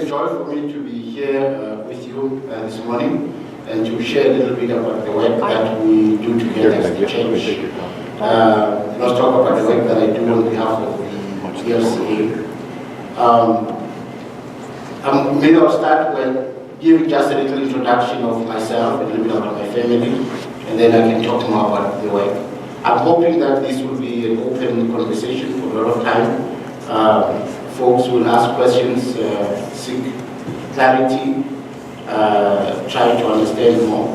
a joy for me to be here with you this morning and to share a little bit about the work that we do together as the church. Not talk about the work that I do on behalf of the ELCA. Maybe I'll start with giving just a little introduction of myself, a little bit about my family, and then I can talk more about the work. I'm hoping that this will be an open conversation for a lot of time. Folks will ask questions, seek clarity, try to understand more.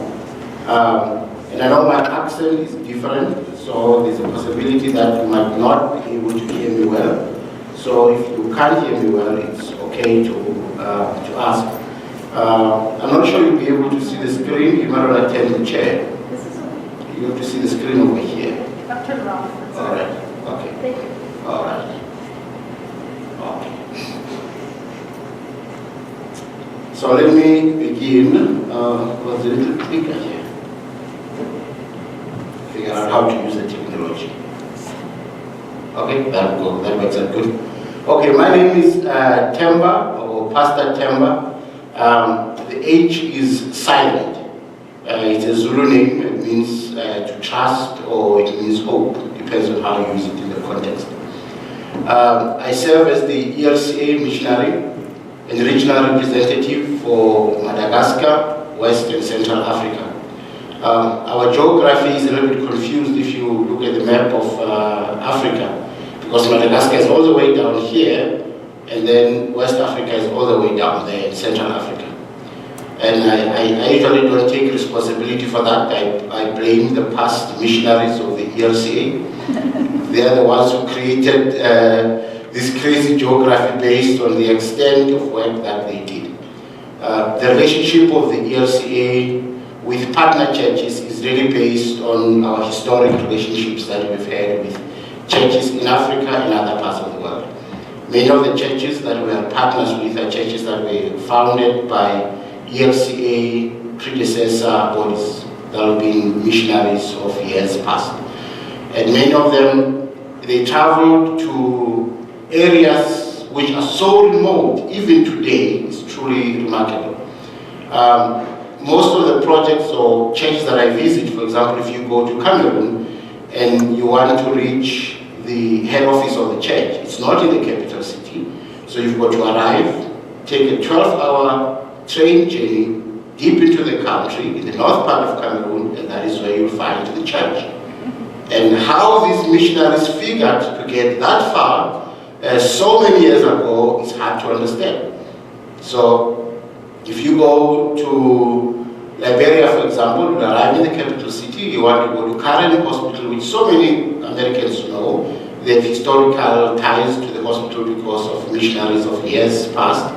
And I know my accent is different, so there's a possibility that you might not be able to hear me well. So if you can't hear me well, it's okay to ask. I'm not sure you'll be able to see the screen. You might want to turn the chair. You have to see the screen over here. I'll turn it around. All right. Okay. Thank you. All right. Okay. So let me begin. Was a little clicker here. Figure out how to use the technology. Okay, that works out good. Okay, my name is Themba, or Pastor Themba. The H is silent. It's a Zulu name. It means to trust, or it means hope. Depends on how you use it in the context. I serve as the ELCA missionary and regional representative for Madagascar, West and Central Africa. Our geography is a little bit confused if you look at the map of Africa, because Madagascar is all the way down here, and then West Africa is all the way down there in Central Africa. And I usually don't take responsibility for that. I blame the past missionaries of the ELCA. They are the ones who created this crazy geography based on the extent of work that they did. The relationship of the ELCA with partner churches is really based on our historic relationships that we've had with churches in Africa and other parts of the world. Many of the churches that we are partners with are churches that were founded by ELCA predecessor bodies that have been missionaries of years past. And many of them, they traveled to areas which are so remote, even today, it's truly remarkable. Most of the projects or churches that I visit, for example, if you go to Cameroon and you want to reach the head office of the church, it's not in the capital city, so you've got to arrive, take a 12-hour train journey deep into the country, in the north part of Cameroon, and that is where you'll find the church. And how these missionaries figured to get that far so many years ago is hard to understand. So if you go to Liberia, for example, you arrive in the capital city, you want to go to Karen Hospital, which so many Americans know. They have historical ties to the hospital because of missionaries of years past.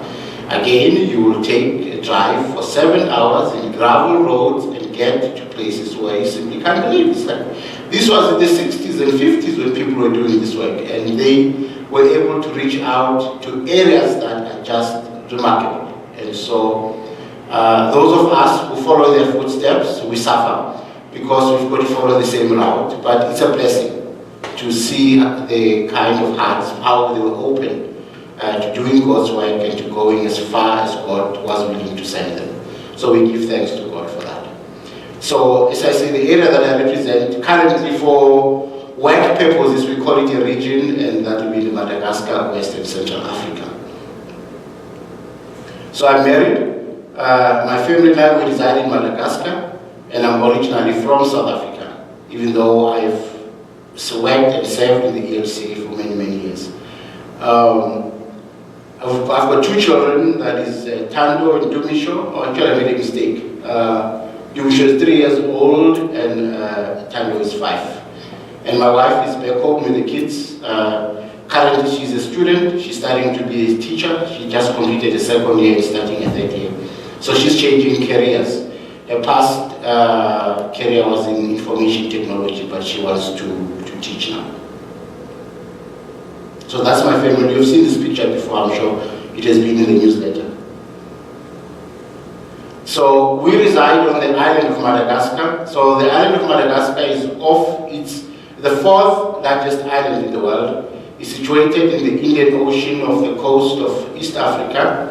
Again, you will take a drive for 7 hours in gravel roads and get to places where you simply can't believe it. This was in the 60s and 50s when people were doing this work, and they were able to reach out to areas that are just remarkable. And so those of us who follow their footsteps, we suffer because we've got to follow the same route. But it's a blessing to see the kind of hearts, how they were open to doing God's work and to going as far as God was willing to send them. So we give thanks to God for that. So as I say, the area that I represent currently for work purposes, we call it a region, and that will be the Madagascar, West and Central Africa. So I'm married. My family and I reside in Madagascar, and I'm originally from South Africa, even though I've worked and served in the ELCA for many, many years. I've got two children, that is Tando and Dumisho. Oh, actually I made a mistake. Dumisho is 3 years old and Tando is 5. And my wife is back home with the kids. Currently she's a student, she's starting to be a teacher. She just completed a second year and starting a third year. So she's changing careers. Her past career was in information technology, but she wants to teach now. So that's my family. You've seen this picture before, I'm sure. It has been in the newsletter. So we reside on the island of Madagascar. So the island of Madagascar is it's the 4th largest island in the world. It's situated in the Indian Ocean off the coast of East Africa.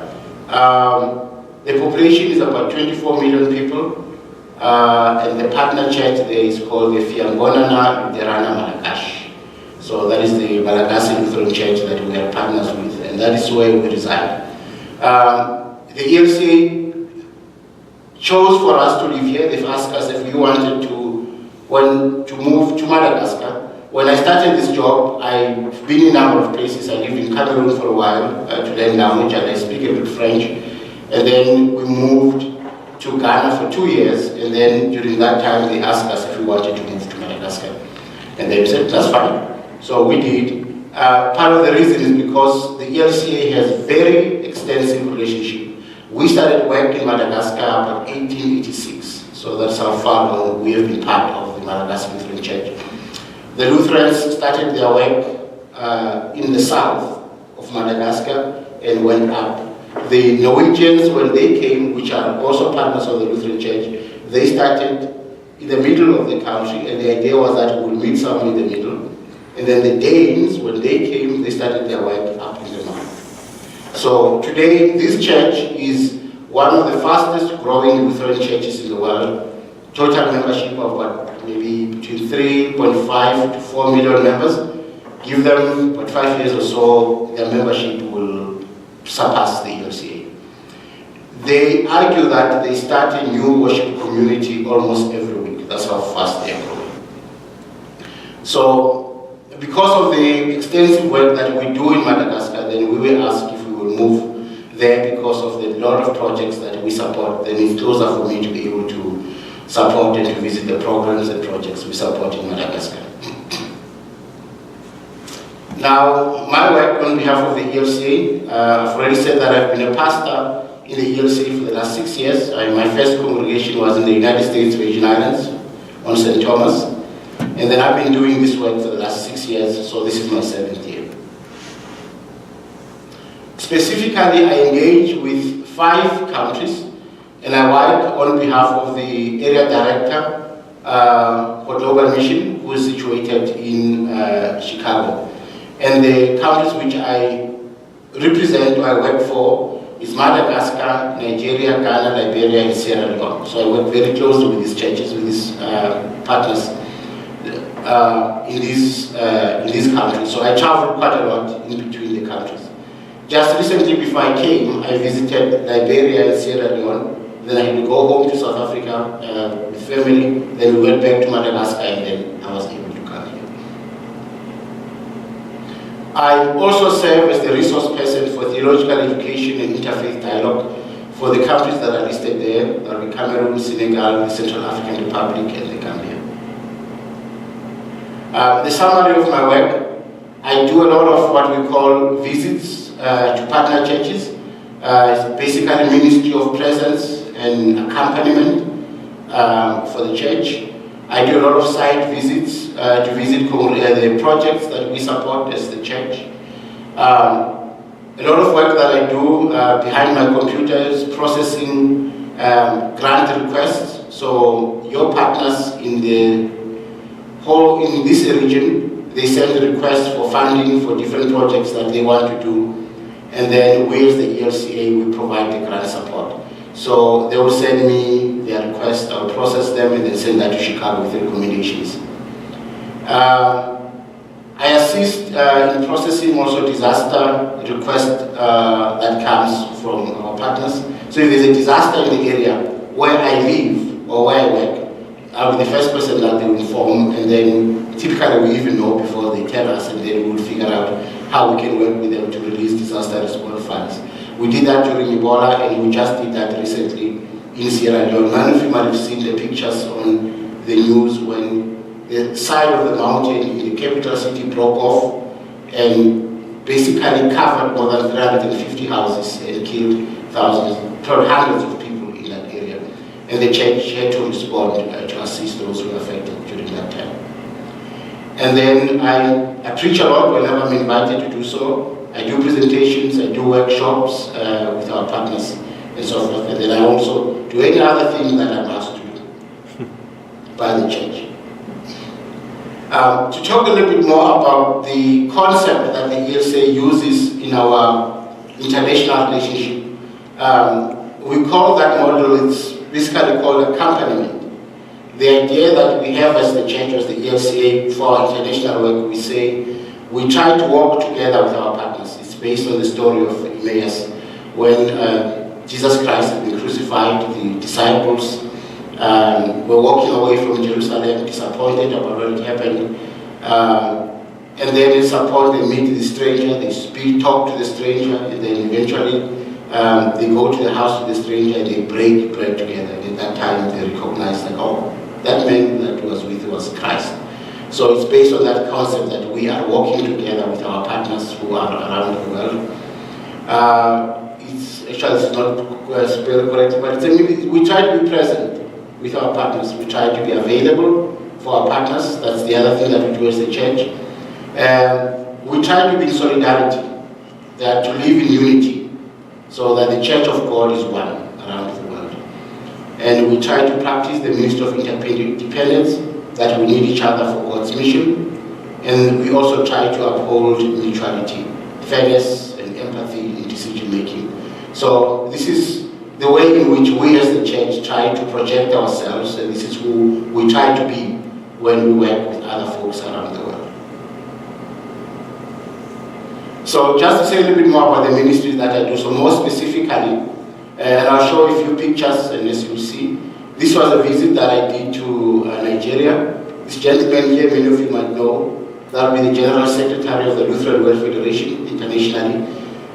The population is about 24 million people, and the partner church there is called the Fiangonana Luterana Malagash. So that is the Malagasy Lutheran Church that we are partners with, and that is where we reside. The ELCA chose for us to live here. They've asked us if we wanted to move to Madagascar. When I started this job, I've been in a number of places. I lived in Cameroon for a while to learn language, and I speak a bit French. And then we moved to Ghana for 2 years, and then during that time they asked us if we wanted to move to Madagascar. And they said, that's fine. So we did. Part of the reason is because the ELCA has very extensive relationship. We started work in Madagascar about 1886. So that's how far we have been part of the Madagascar Lutheran Church. The Lutherans started their work in the south of Madagascar and went up. The Norwegians, when they came, which are also partners of the Lutheran Church, they started in the middle of the country, and the idea was that we would meet somewhere in the middle. And then the Danes, when they came, they started their work up in the north. So today, this church is one of the fastest growing Lutheran churches in the world. Total membership of what, maybe between 3.5 to 4 million members. Give them about 5 years or so, their membership will surpass the ELCA. They argue that they start a new worship community almost every week. That's how fast they are growing. So, because of the extensive work that we do in Madagascar, then we were asked if we will move there because of the lot of projects that we support. Then it's closer for me to be able to support and to visit the programs and projects we support in Madagascar. Now, my work on behalf of the ELCA, I've already said that I've been a pastor in the ELCA for the last 6 years. My first congregation was in the United States Virgin Islands on St. Thomas. And then I've been doing this work for the last 6 years, so this is my 7th year. Specifically, I engage with 5 countries, and I work on behalf of the area director for Global Mission, who is situated in Chicago. And the countries which I represent or I work for is Madagascar, Nigeria, Ghana, Liberia, and Sierra Leone. So I work very closely with these churches, with these partners in these countries. So I travel quite a lot in between the countries. Just recently before I came, I visited Liberia and Sierra Leone. Then I had to go home to South Africa with family. Then we went back to Madagascar, and then I was able to come here. I also serve as the resource person for theological education and interfaith dialogue for the countries that are listed there. That are Cameroon, Senegal, the Central African Republic, and the Gambia. The summary of my work, I do a lot of what we call visits to partner churches. It's basically ministry of presence and accompaniment for the church. I do a lot of site visits to visit the projects that we support as the church. A lot of work that I do behind my computer is processing grant requests. So your partners in this region, they send requests for funding for different projects that they want to do. And then we as the ELCA, we provide the grant support. So they will send me their requests, I'll process them, and then send that to Chicago with recommendations. I assist in processing also disaster requests that comes from our partners. So if there's a disaster in the area where I live or where I work, I'll be the first person that they will inform, and then typically we even know before they tell us, and then we'll figure out how we can work with them to release disaster response funds. We did that during Ebola, and we just did that recently in Sierra Leone. Many of you might have seen the pictures on the news when the side of the mountain in the capital city broke off and basically covered more than 350 houses and killed hundreds of people in that area. And the church had to respond to assist those who were affected during that time. And then I preach a lot whenever I'm invited to do so. I do presentations, I do workshops with our partners and so forth. And then I also do any other thing that I'm asked to do by the church. To talk a little bit more about the concept that the ELCA uses in our international relationship We call that model, it's basically called accompaniment. The idea that we have as the church, as the ELCA, for our international work, we say we try to walk together with our partners. It's based on the story of Emmaus, when Jesus Christ had been crucified, the disciples were walking away from Jerusalem, disappointed about what had happened. And then in support, they meet the stranger, they talk to the stranger, and then eventually they go to the house of the stranger and they break bread together. And at that time, they recognize that, oh, that man that was with was Christ. So it's based on that concept that we are walking together with our partners who are around the world. It's not spelled correctly, but we try to be present with our partners. We try to be available for our partners. That's the other thing that we do as a church. We try to be in solidarity, that to live in unity, so that the Church of God is one around the world. And we try to practice the ministry of interdependence, that we need each other for God's mission. And we also try to uphold mutuality, fairness, and empathy in decision making. So this is the way in which we as the church try to project ourselves, and this is who we try to be when we work with other folks around the world. So just to say a little bit more about the ministries that I do, so more specifically, and I'll show you a few pictures, and as you'll see, this was a visit that I did to Nigeria. This gentleman here, many of you might know, that will be the General Secretary of the Lutheran World Federation internationally.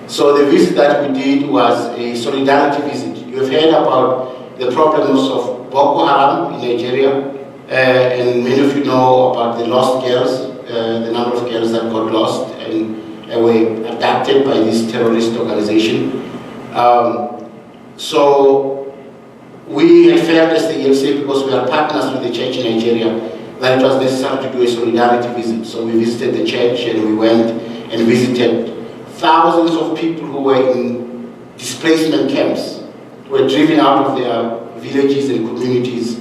So the visit that we did was a solidarity visit. You have heard about the problems of Boko Haram in Nigeria, and many of you know about the lost girls, the number of girls that got lost and were abducted by this terrorist organization. So we have felt as the ELCA, because we are partners with the church in Nigeria, that it was necessary to do a solidarity visit. So we visited the church and we went and visited thousands of people who were in displacement camps, who were driven out of their villages and communities.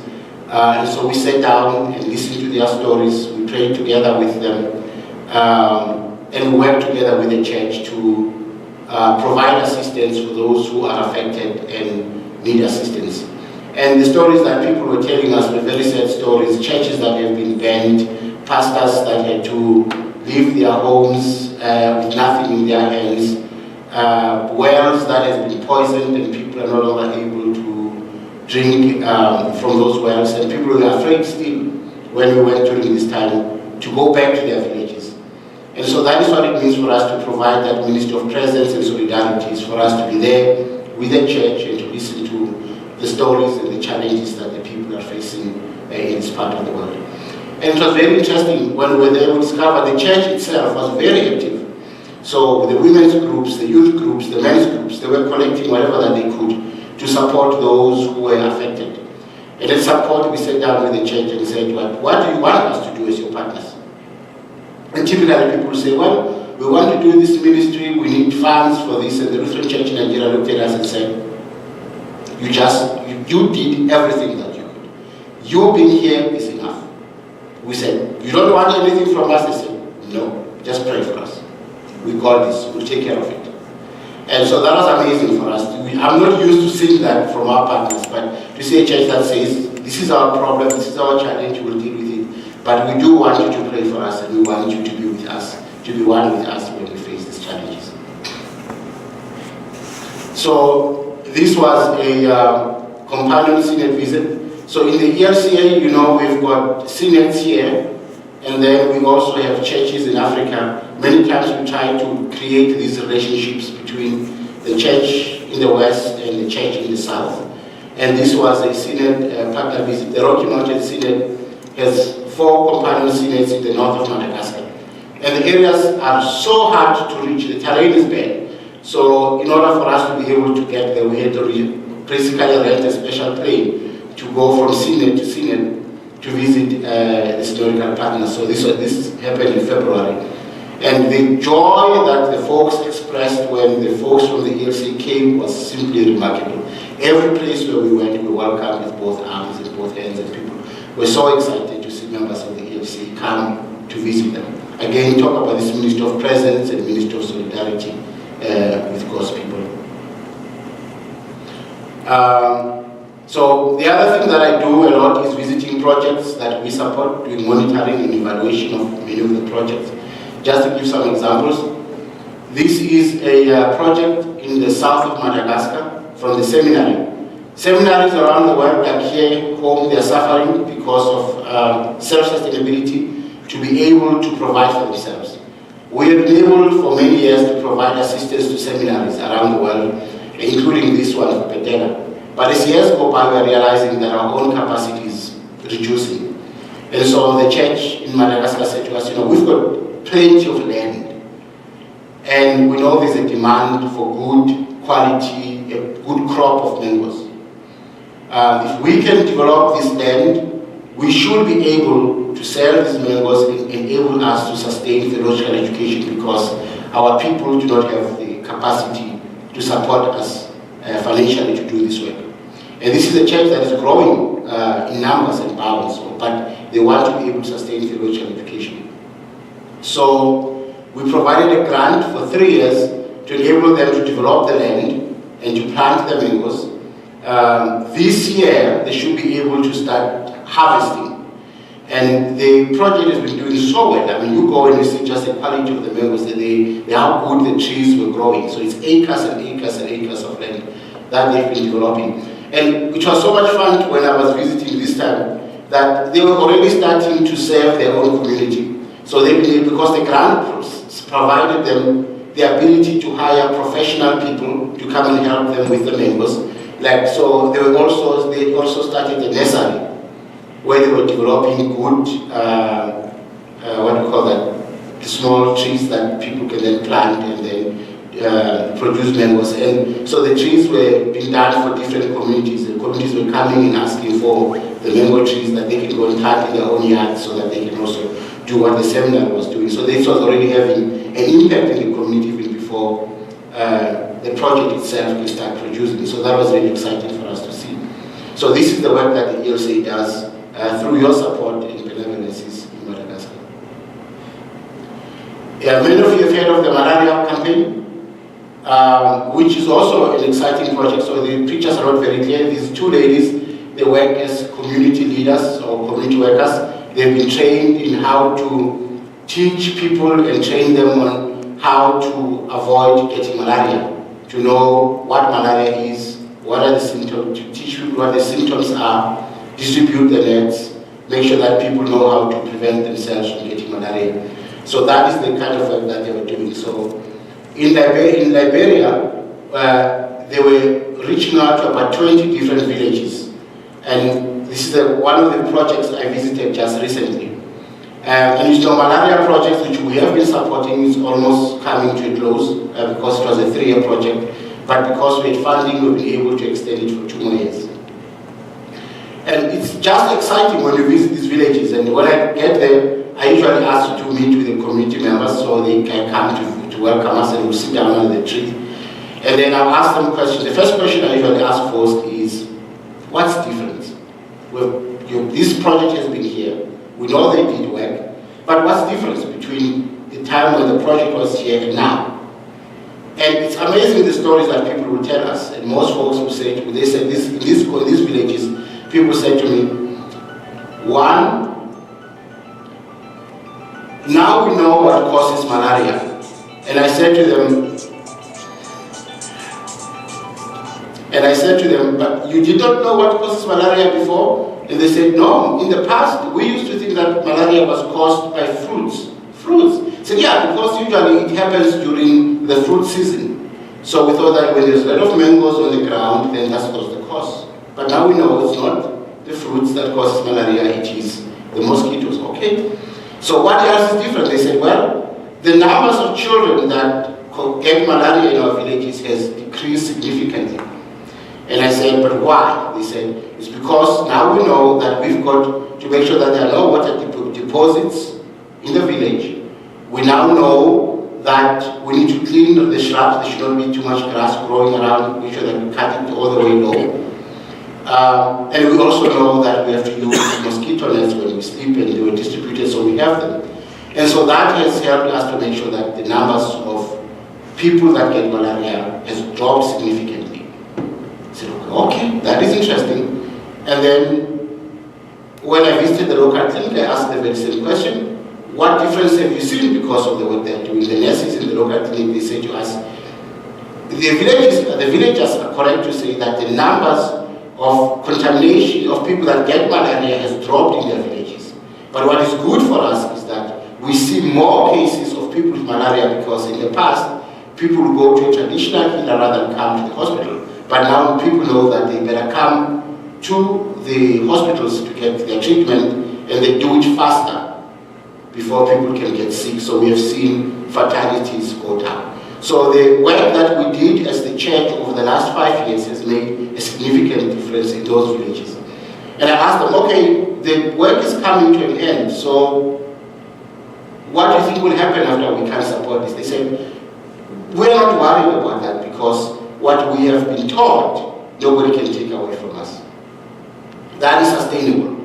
And so we sat down and listened to their stories. We prayed together with them. And we work together with the church to provide assistance for those who are affected and need assistance. And the stories that people were telling us were very sad stories, churches that have been burned, pastors that had to leave their homes with nothing in their hands, wells that have been poisoned and people are no longer able to drink from those wells, and people were afraid still when we went during this time to go back to their villages. And so that is what it means for us to provide that ministry of presence and solidarity, is for us to be there with the church and to listen to the stories and the challenges that the people are facing in this part of the world. And it was very interesting when we were there, we discovered the church itself was very active. So the women's groups, the youth groups, the men's groups, they were collecting whatever that they could to support those who were affected. And in support, we sat down with the church and said, what do you want us to do as your partners? And typically people say, well, we want to do this ministry, we need funds for this. And the Lutheran Church in Nigeria looked at us and said, you did everything that you could. You being here is enough. We said, you don't want anything from us? They said, no, just pray for us. We got this, we'll take care of it. And so that was amazing for us. I'm not used to seeing that from our partners, but to see a church that says, this is our problem, this is our challenge, we'll deal with it. But we do want you to pray for us, and we want you to be with us, to be one with us when we face these challenges. So this was a companion synod visit. So in the ELCA, you know, we've got synods here, and then we also have churches in Africa. Many times we try to create these relationships between the church in the West and the church in the South. And this was a synod partner visit. The Rocky Mountain Synod has 4 companion synods in the north of Madagascar. And the areas are so hard to reach, the terrain is bad. So in order for us to be able to get there, we had to basically rent a special plane to go from synod to synod to visit the historical partners. So this happened in February. And the joy that the folks expressed when the folks from the ELCA came was simply remarkable. Every place where we went, we welcomed with both arms and both hands, and people were so excited to see members of the ELCA come to visit them. Again, talk about this ministry of presence and ministry of solidarity with God's people. So the other thing that I do a lot is visiting projects that we support, doing monitoring and evaluation of many of the projects. Just to give some examples, this is a project in the south of Madagascar from the seminary. Seminaries around the world are here home, they are suffering because of self-sustainability to be able to provide for themselves. We have been able for many years to provide assistance to seminaries around the world, including this one for Petela. But as years go by, we are realizing that our own capacity is reducing. And so the church in Madagascar said to us, you know, we've got plenty of land. And we know there's a demand for good quality, a good crop of mangoes. If we can develop this land, we should be able to sell these mangoes and enable us to sustain theological education, because our people do not have the capacity to support us financially to do this work. And this is a church that is growing in numbers and bounds, but they want to be able to sustain theological education. So we provided a grant for 3 years to enable them to develop the land and to plant the mangoes. This year, they should be able to start harvesting. And the project has been doing so well. I mean, you go and you see just the quality of the mangoes, how good the trees were growing. So it's acres and acres and acres of land that they've been developing. And it was so much fun when I was visiting this time, that they were already starting to serve their own community. So they believe, because the grant provided them the ability to hire professional people to come and help them with the mangoes. Like, so they also started a nursery where they were developing good, what do you call that, the small trees that people can then plant and then produce mangoes. And so the trees were being done for different communities. The communities were coming and asking for the mango trees that they can go and plant in their own yards, so that they can also do what the seminar was doing. So this was already having an impact in the community even before the project itself can start producing. So that was really exciting for us to see. So this is the work that the ELCA does through your support and benevolences in Madagascar. Many of you have heard of the malaria campaign, which is also an exciting project. So the pictures are not very clear. These two ladies, they work as community leaders or community workers. They've been trained in how to teach people and train them on how to avoid getting malaria, to know what malaria is, what are the symptoms, to teach people what the symptoms are, distribute the nets, make sure that people know how to prevent themselves from getting malaria. So that is the kind of work that they were doing. So in Liberia, they were reaching out to about 20 different villages. And this is one of the projects I visited just recently. And it's the malaria project which we have been supporting is almost coming to a close because it was a 3-year project. But because we had funding, we've been able to extend it for 2 more years. And it's just exciting when you visit these villages. And when I get there, I usually ask to meet with the community members so they can come to welcome us, and we'll sit down under the tree. And then I'll ask them questions. The first question I usually ask first is, what's different? Well, this project has been here. We know they did work. But what's the difference between the time when the project was here and now? And it's amazing the stories that people will tell us. And most folks will say, they said this, in these villages, people say to me, one, now we know what causes malaria. And I said to them, but you did not know what causes malaria before? And they said, no, in the past, we used to think that malaria was caused by fruits. I said, yeah, because usually it happens during the fruit season. So we thought that when there's a lot of mangoes on the ground, then that's what's the cause. But now we know it's not the fruits that causes malaria, it is the mosquitoes, okay? So what else is different? They said, well, the numbers of children that get malaria in our villages has decreased significantly. And I said, but why? They said, it's because now we know that we've got to make sure that there are no water deposits in the village. We now know that we need to clean the shrubs. There should not be too much grass growing around. We should cut it all the way low. And we also know that we have to use mosquito nets when we sleep, and they were distributed, so we have them. And so that has helped us to make sure that the numbers of people that get malaria has dropped significantly. I said, okay, that is interesting. And then when I visited the local clinic, I asked the very same question. What difference have you seen because of the work they're doing? The nurses in the local clinic, they said to us, the villagers are correct to say that the numbers of contamination of people that get malaria has dropped in their villages. But what is good for us is that we see more cases of people with malaria, because in the past, people would go to a traditional healer rather than come to the hospital. But now people know that they better come to the hospitals to get their treatment, and they do it faster before people can get sick. So we have seen fatalities go down. So the work that we did as the church over the last 5 years has made a significant difference in those villages. And I asked them, okay, the work is coming to an end, so what do you think will happen after we can't support this? They said, we're not worried about that, because what we have been taught, nobody can take away from us. That is sustainable,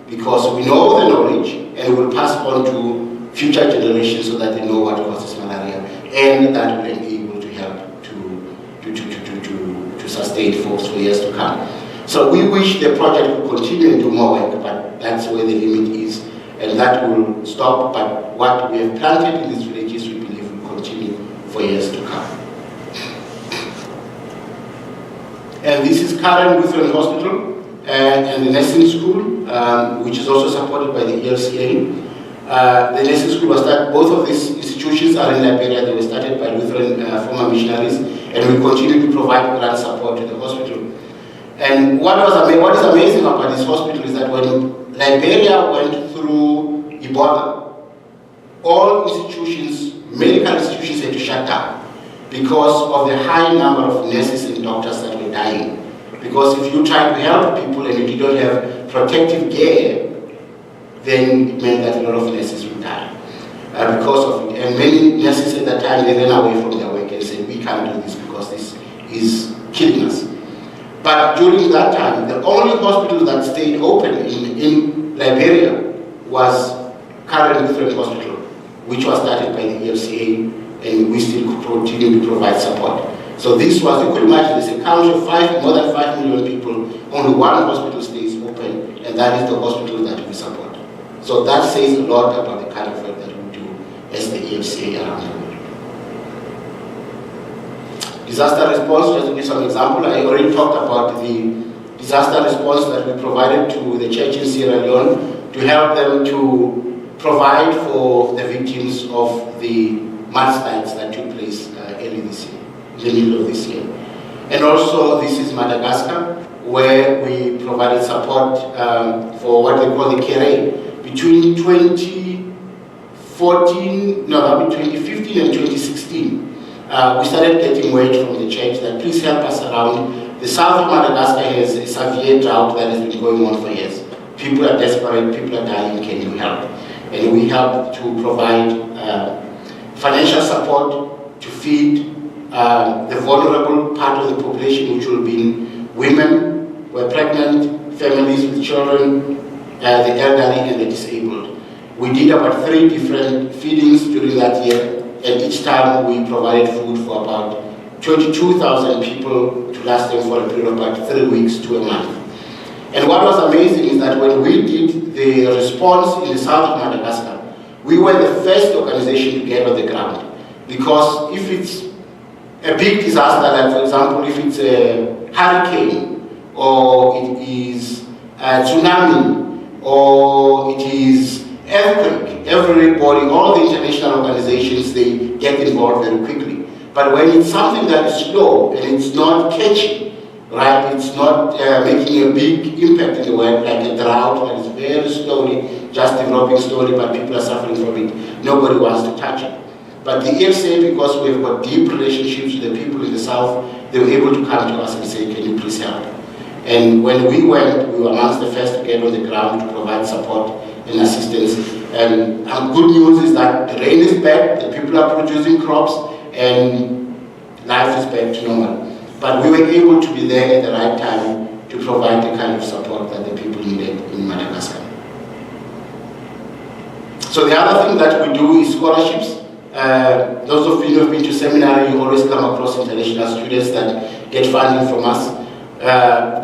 because we know the knowledge and we'll pass on to future generations so that they know what causes malaria, and that will enable to help to sustain folks for years to come. So we wish the project will continue and do more work, but that's where the limit is, and that will stop. But what we have planted in these villages, we believe will continue for years to come. And this is Karen Lutheran Hospital and the nursing school, which is also supported by the ELCA. The nursing school was started, both of these institutions are in Liberia. They were started by Lutheran former missionaries, and we continue to provide grant support to the hospital. And what is amazing about this hospital is that when Liberia went through Ebola, all institutions, medical institutions, had to shut down because of the high number of nurses and doctors that were dying. Because if you try to help people and you don't have protective gear, then it meant that a lot of nurses would die because of it. And many nurses at that time, they ran away from their work and said, we can't do this because this is killing us. But during that time, the only hospital that stayed open in Liberia was Karen Lutheran Hospital, which was started by the ELCA, and we still continue to provide support. So this was, you could imagine, it's a country of more than 5 million people, only one hospital stays open, and that is the hospital that we support. So that says a lot about the kind of work that we do as the ELCA around the world. Disaster response, just to give some example, I already talked about the disaster response that we provided to the church in Sierra Leone to help them to provide for the victims of the mudslides that took place early this year, in the middle of this year. And also, this is Madagascar, where we provided support for what they call the KRA. Between 2015 and 2016, we started getting word from the church that please help us around. The south of Madagascar has a severe drought that has been going on for years. People are desperate, people are dying, can you help? And we help to provide financial support to feed the vulnerable part of the population, which will be women who are pregnant, families with children, the elderly and the disabled. We did about 3 different feedings during that year, and each time we provided food for about 22,000 people to last them for a period of about 3 weeks to a month. And what was amazing is that when we did the response in the south of Madagascar, we were the first organization to get on the ground. Because if it's a big disaster, like for example, if it's a hurricane, or it is a tsunami, or it is earthquake, everybody, all the international organizations, they get involved very quickly. But when it's something that is slow and it's not catchy, right, it's not making a big impact in the world, like a drought that is very slowly, just developing slowly, but people are suffering from it, nobody wants to touch it. But the ELCA, because we've got deep relationships with the people in the south, they were able to come to us and say, can you please help? And when we went, we were amongst the first to get on the ground to provide support and assistance. And good news is that the rain is back, the people are producing crops, and life is back to normal. But we were able to be there at the right time to provide the kind of support that the people needed in Madagascar. So the other thing that we do is scholarships. Those of you who have been to seminary, you always come across international students that get funding from us.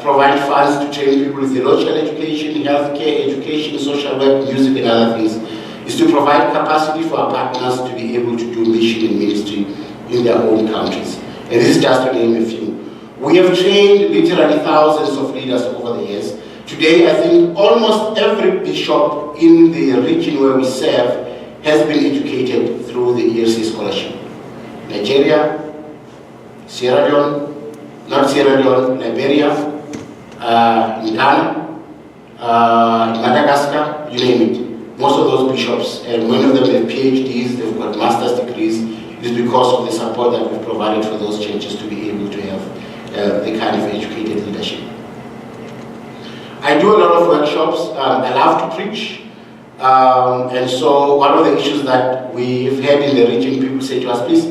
provide funds to train people with theological education, healthcare, education, social work, music, and other things, is to provide capacity for our partners to be able to do mission and ministry in their own countries. And this is just to name a few. We have trained literally thousands of leaders over the years. Today, I think almost every bishop in the region where we serve has been educated through the ELCA scholarship. Nigeria, Sierra Leone, not Sierra Leone, Liberia, Ghana, Madagascar, you name it. Most of those bishops, and many of them have PhDs, they've got master's degrees. It is because of the support that we've provided for those churches to be able to have the kind of educated leadership. I do a lot of workshops. I love to preach. And so one of the issues that we've had in the region, people say to us, please,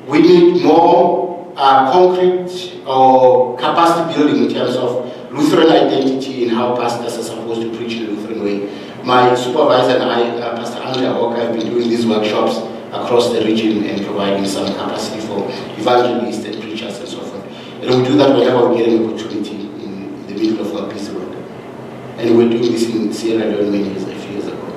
we need more concrete or capacity building in terms of Lutheran identity and how pastors are supposed to preach in the Lutheran way. My supervisor and I, Pastor Andrea Walker, have been doing these workshops across the region and providing some capacity for evangelists and preachers and so forth. And we do that whenever we get an opportunity in the middle of our busy work. And we're doing this in Sierra Leone a few years ago.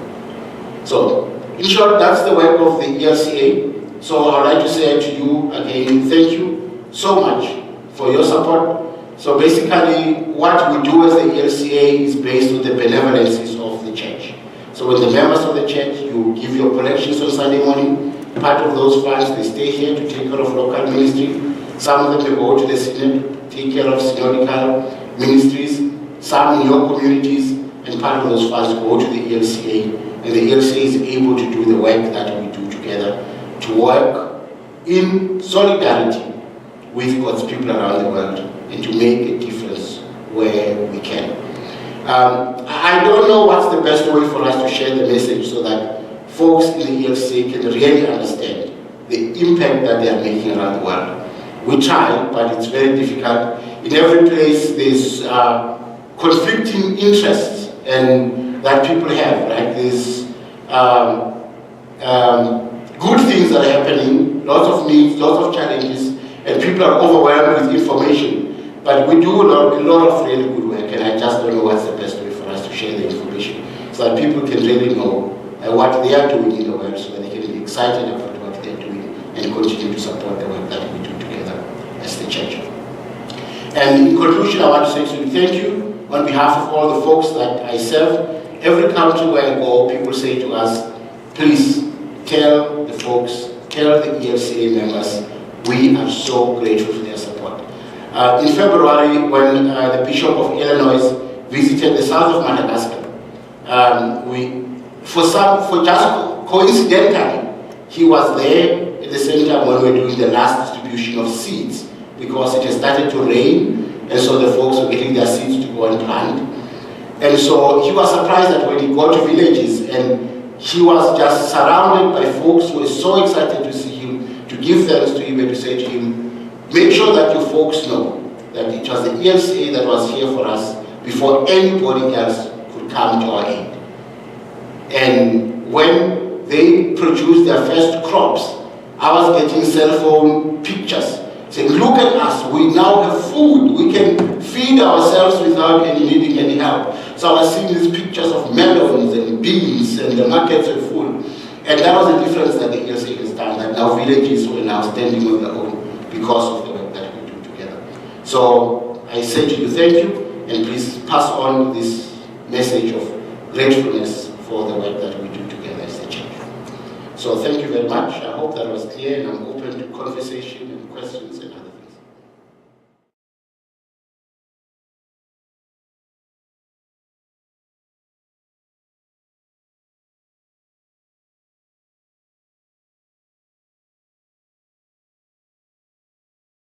So, in short, that's the work of the ELCA. So I'd like to say to you again, thank you so much for your support. So basically, what we do as the ELCA is based on the benevolences of the church. So when the members of the church, you give your collections on Sunday morning, part of those funds, they stay here to take care of local ministry. Some of them they go to the synod, take care of synodical ministries. Some in your communities, and part of those funds go to the ELCA, and the ELCA is able to do the work that we do together, to work in solidarity with God's people around the world, and to make a difference where we can. I don't know what's the best way for us to share the message so that folks in the ELCA can really understand the impact that they are making around the world. We try, but it's very difficult. In every place, there's conflicting interests and that people have, right? There's good things that are happening, lots of needs, lots of challenges, and people are overwhelmed with information. But we do a lot of really good work, and I just don't know what's the best way for us to share the information so that people can really know what they are doing in the world, so that they can be excited about what they're doing and continue to support the work that we do together as the church. And in conclusion, I want to say to you, thank you on behalf of all the folks that I serve. Every country where I go, people say to us, please tell the folks, tell the ELCA members, we are so grateful for their support. In February, when the Bishop of Illinois visited the south of Madagascar, just coincidentally, he was there at the same time when we were doing the last distribution of seeds, because it has started to rain, and so the folks were getting their seeds to go and plant. And so he was surprised that when he got to villages, and he was just surrounded by folks who were so excited to see him, to give thanks to him, and to say to him, make sure that you folks know that it was the ELCA that was here for us before anybody else could come to our aid. And when they produced their first crops, I was getting cell phone pictures saying, look at us, we now have food, we can feed ourselves without needing any help. So I was seeing these pictures of melons and beans, and the markets were full. And that was the difference that the ELCA has done, that now villages were now standing on their own because of the work that we do together. So I say to you, thank you, and please pass on this message of gratefulness for the work that we do together as a church. So thank you very much. I hope that was clear, and I'm open to conversation and questions and other